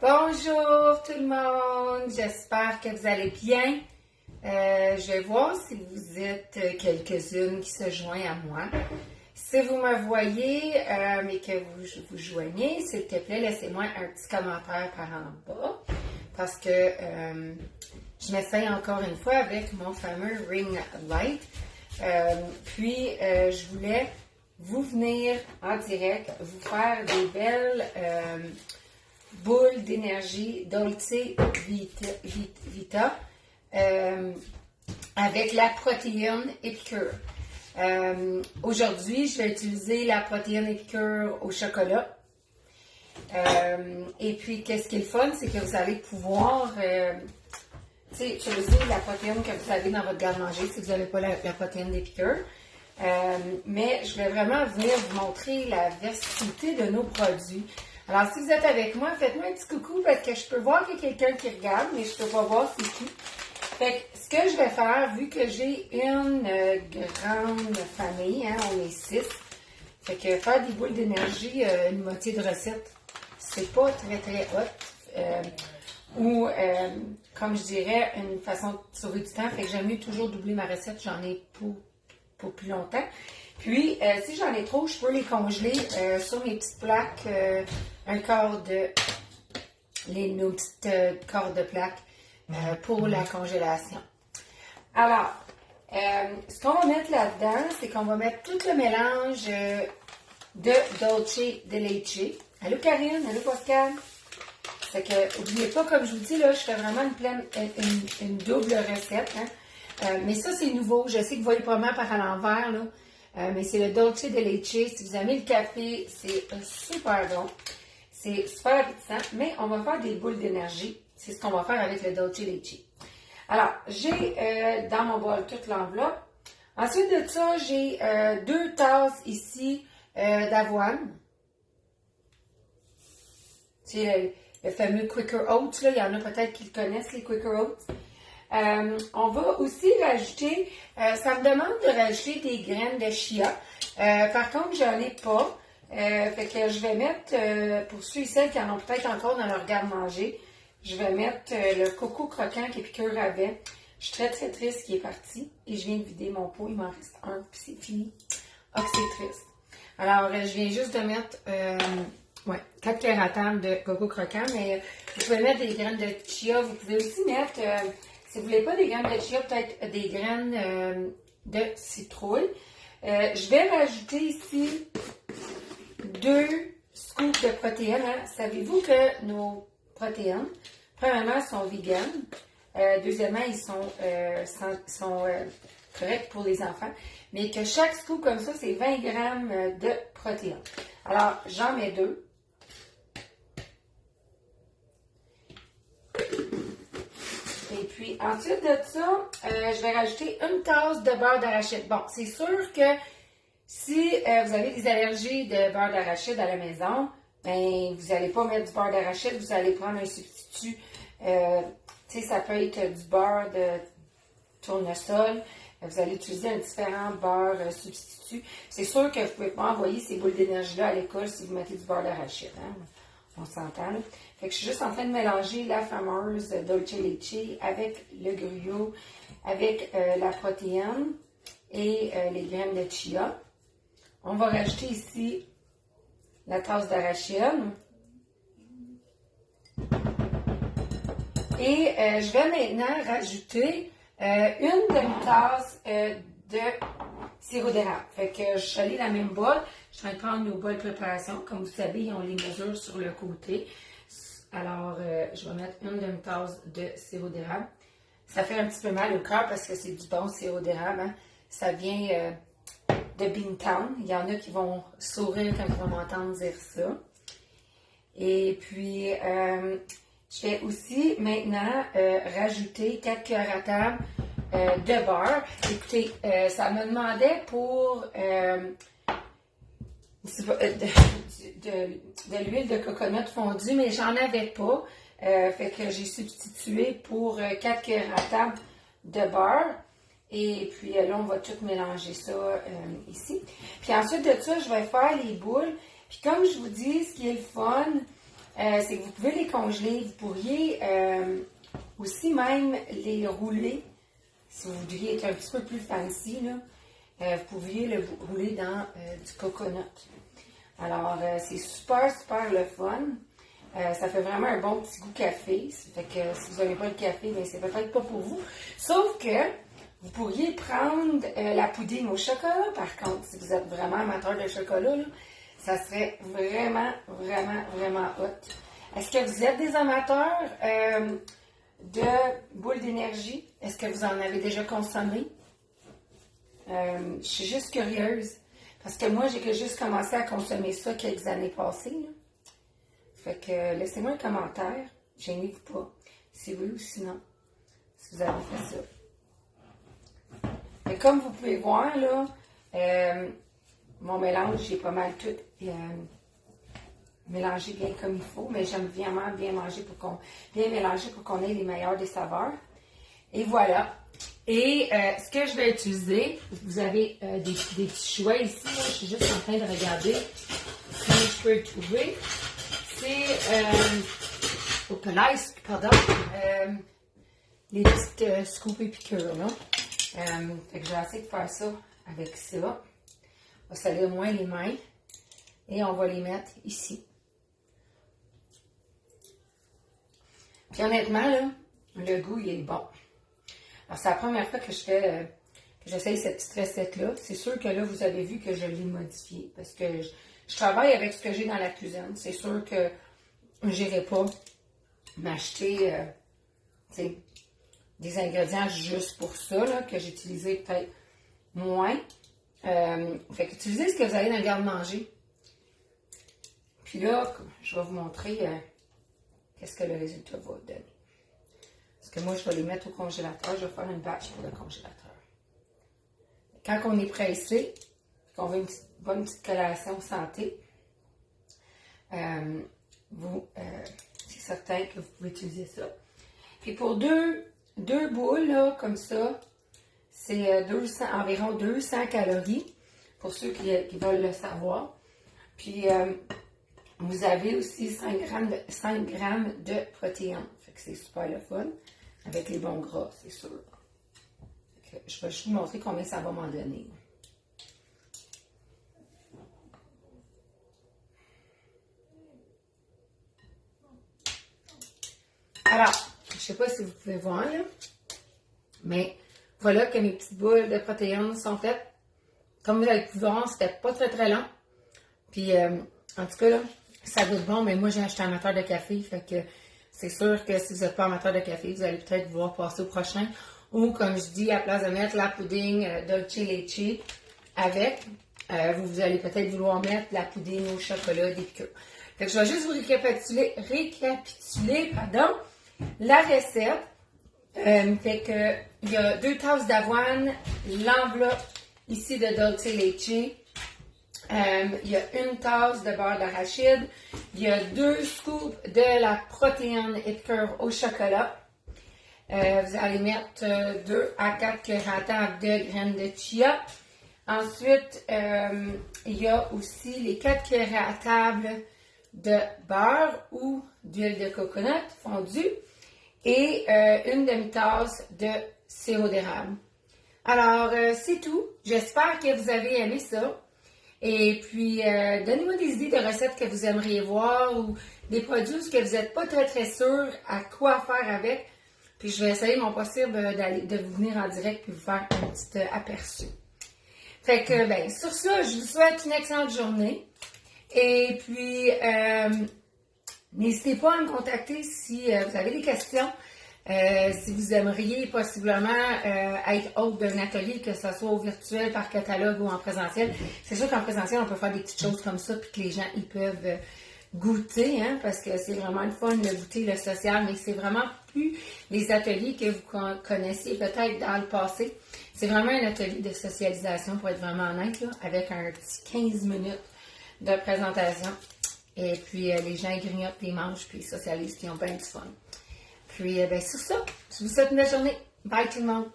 Bonjour tout le monde, j'espère que vous allez bien. Je vais voir si vous êtes quelques-unes qui se joignent à moi. Si vous me voyez, mais que vous joignez, s'il te plaît, laissez-moi un petit commentaire par en bas. Parce que je m'essaye encore une fois avec mon fameux ring light. Je voulais vous venir en direct, vous faire des belles boules d'énergie Dolce Vita avec la protéine Épicure. Aujourd'hui, je vais utiliser la protéine Épicure au chocolat. Et puis, qu'est-ce qui est le fun, c'est que vous allez pouvoir utiliser la protéine que vous avez dans votre garde-manger si vous n'avez pas la protéine d'Épicure. Mais je voulais vraiment venir vous montrer la versatilité de nos produits. Alors, si vous êtes avec moi, faites-moi un petit coucou parce que je peux voir qu'il y a quelqu'un qui regarde, mais je ne peux pas voir c'est qui. Fait que ce que je vais faire, vu que j'ai une grande famille, on est 6, fait que faire des boules d'énergie, une moitié de recette, c'est pas très très hot. Comme je dirais, une façon de sauver du temps, fait que j'aime mieux toujours doubler ma recette, j'en ai pour plus longtemps. Puis, si j'en ai trop, je peux les congeler sur mes petites plaques, un quart de, nos petites cordes de plaques pour la congélation. Alors, ce qu'on va mettre là-dedans, c'est qu'on va mettre tout le mélange de Dolce de Leche. Allô Karine, allô Pascal. Fait que, n'oubliez pas, comme je vous dis, là, je fais vraiment une double recette. Mais ça, c'est nouveau. Je sais que vous voyez probablement par à l'envers, là. Mais c'est le Dolce de Leche. Si vous aimez le café, c'est super bon. C'est super appétissant. Mais on va faire des boules d'énergie. C'est ce qu'on va faire avec le Dolce de Leche. Alors, j'ai dans mon bol toute l'enveloppe. Ensuite de ça, j'ai 2 tasses ici d'avoine. C'est le fameux Quaker Oats. Là. Il y en a peut-être qui le connaissent, les Quaker Oats. On va aussi rajouter, ça me demande de rajouter des graines de chia. Par contre, j'en ai pas. Fait que je vais mettre, pour ceux et celles qui en ont peut-être encore dans leur garde-manger, je vais mettre le coco croquant qu'Épicure avait. Je suis très très triste qu'il est parti. Et je viens de vider mon pot, il m'en reste un, puis c'est fini. Ah, que c'est triste. Alors, je viens juste de mettre 4 cuillères à table de coco croquant, mais vous pouvez mettre des graines de chia. Vous pouvez aussi mettre... si vous ne voulez pas des graines de chia, peut-être des graines de citrouille. Je vais rajouter ici 2 scoops de protéines. Savez-vous que nos protéines, premièrement, sont vegan. Deuxièmement, ils sont corrects pour les enfants. Mais que chaque scoop comme ça, c'est 20 grammes de protéines. Alors, j'en mets 2. Et puis, ensuite de ça, je vais rajouter une tasse de beurre d'arachide. Bon, c'est sûr que si vous avez des allergies de beurre d'arachide à la maison, ben, vous n'allez pas mettre du beurre d'arachide, vous allez prendre un substitut. Ça peut être du beurre de tournesol. Vous allez utiliser un différent beurre substitut. C'est sûr que vous ne pouvez pas envoyer ces boules d'énergie-là à l'école si vous mettez du beurre d'arachide. On s'entend, là. Fait que je suis juste en train de mélanger la fameuse Dolce Leche avec le gruyot, avec la protéine et les graines de chia. On va rajouter ici la tasse d'arachide. Et je vais maintenant rajouter une demi-tasse de sirop d'érable. Fait que je suis allée dans la même bol. Je suis en train de prendre nos bols de préparation. Comme vous savez, ils ont les mesures sur le côté. Alors, je vais mettre une demi-tasse de sirop d'érable. Ça fait un petit peu mal au cœur parce que c'est du bon sirop d'érable. Ça vient de Beantown. Il y en a qui vont sourire quand ils vont m'entendre dire ça. Et puis, je vais aussi maintenant rajouter 4 cuillères à table de beurre. Écoutez, ça me demandait pour de l'huile de coconut fondue, mais j'en avais pas. Fait que j'ai substitué pour 4 cuillères à table de beurre. Et puis là, on va tout mélanger ça ici. Puis ensuite de ça, je vais faire les boules. Puis comme je vous dis, ce qui est le fun, c'est que vous pouvez les congeler. Vous pourriez aussi même les rouler, si vous voudriez être un petit peu plus fancy, là. Vous pourriez le rouler dans du coconut. Alors, c'est super, super le fun. Ça fait vraiment un bon petit goût café. Ça fait que si vous n'avez pas le café, bien, c'est peut-être pas pour vous. Sauf que vous pourriez prendre la pouding au chocolat, par contre, si vous êtes vraiment amateur de chocolat, là, ça serait vraiment, vraiment, vraiment hot. Est-ce que vous êtes des amateurs de boules d'énergie? Est-ce que vous en avez déjà consommé? Je suis juste curieuse. Parce que moi, j'ai juste commencé à consommer ça quelques années passées, là. Fait que laissez-moi un commentaire. Gênez-vous pas. Si oui ou sinon. Si vous avez fait ça. Mais comme vous pouvez voir, là, mon mélange, j'ai pas mal tout mélangé bien comme il faut. Mais j'aime vraiment bien mélanger pour qu'on ait les meilleurs des saveurs. Et voilà. Et ce que je vais utiliser, vous avez des petits choix ici. Là, je suis juste en train de regarder si je peux le trouver. C'est les petites scoops et piqûres. Là. Fait que je vais essayer de faire ça avec ça. On va salir moins les mains. Et on va les mettre ici. Puis honnêtement, là, le goût, il est bon. Alors, c'est la première fois que j'essaye cette petite recette-là. C'est sûr que là, vous avez vu que je l'ai modifiée. Parce que je travaille avec ce que j'ai dans la cuisine. C'est sûr que je n'irai pas m'acheter des ingrédients juste pour ça, là, que j'utilisais peut-être moins. Fait qu'utilisez ce que vous avez dans le garde-manger. Puis là, je vais vous montrer qu'est-ce que le résultat va donner. Parce que moi, je vais les mettre au congélateur. Je vais faire une batch pour le congélateur. Quand on est pressé, qu'on veut une bonne petite collation santé, c'est certain que vous pouvez utiliser ça. Puis pour deux boules, là, comme ça, c'est environ 200 calories, pour ceux qui veulent le savoir. Puis, vous avez aussi 5 grammes de protéines. Fait que c'est super le fun, avec les bons gras, c'est sûr. Fait que je vais juste vous montrer combien ça va m'en donner. Alors, je ne sais pas si vous pouvez voir, là, mais voilà que mes petites boules de protéines sont faites. Comme vous allez pouvoir voir, c'était pas très très long. Puis, en tout cas, là, ça goûte bon, mais moi, j'ai acheté un amateur de café, fait que c'est sûr que si vous n'êtes pas amateur de café, vous allez peut-être vouloir passer au prochain. Ou, comme je dis, à place de mettre la pudding Dolce Leche avec, vous allez peut-être vouloir mettre la pudding au chocolat des piqûres. Fait que je vais juste vous récapituler la recette. Fait que il y a 2 tasses d'avoine, l'enveloppe ici de Dolce Leche. Il y a 1 tasse de beurre d'arachide. Il y a 2 scoops de la protéine épicure au chocolat. Vous allez mettre 2 à 4 cuillères à table de graines de chia. Ensuite, il y a aussi les 4 cuillères à table de beurre ou d'huile de coconut fondue et 1 demi-tasse de sirop d'érable. Alors, c'est tout. J'espère que vous avez aimé ça. Et puis, donnez-moi des idées de recettes que vous aimeriez voir ou des produits que vous n'êtes pas très très sûr à quoi faire avec. Puis, je vais essayer mon possible de vous venir en direct et vous faire un petit aperçu. Fait que, ben, sur ça, je vous souhaite une excellente journée. Et puis, n'hésitez pas à me contacter si vous avez des questions. Si vous aimeriez possiblement être hôte d'un atelier, que ce soit au virtuel, par catalogue ou en présentiel. C'est sûr qu'en présentiel, on peut faire des petites choses comme ça, puis que les gens ils peuvent goûter, hein, parce que c'est vraiment le fun, le goûter, le social, mais c'est vraiment plus les ateliers que vous connaissiez peut-être dans le passé. C'est vraiment un atelier de socialisation, pour être vraiment honnête, là, avec un petit 15 minutes de présentation. Et puis, les gens ils grignotent, puis ils mangent, puis ils socialisent, puis ils ont bien du fun. Puis, sur ça, je vous souhaite une belle journée. Bye tout le monde!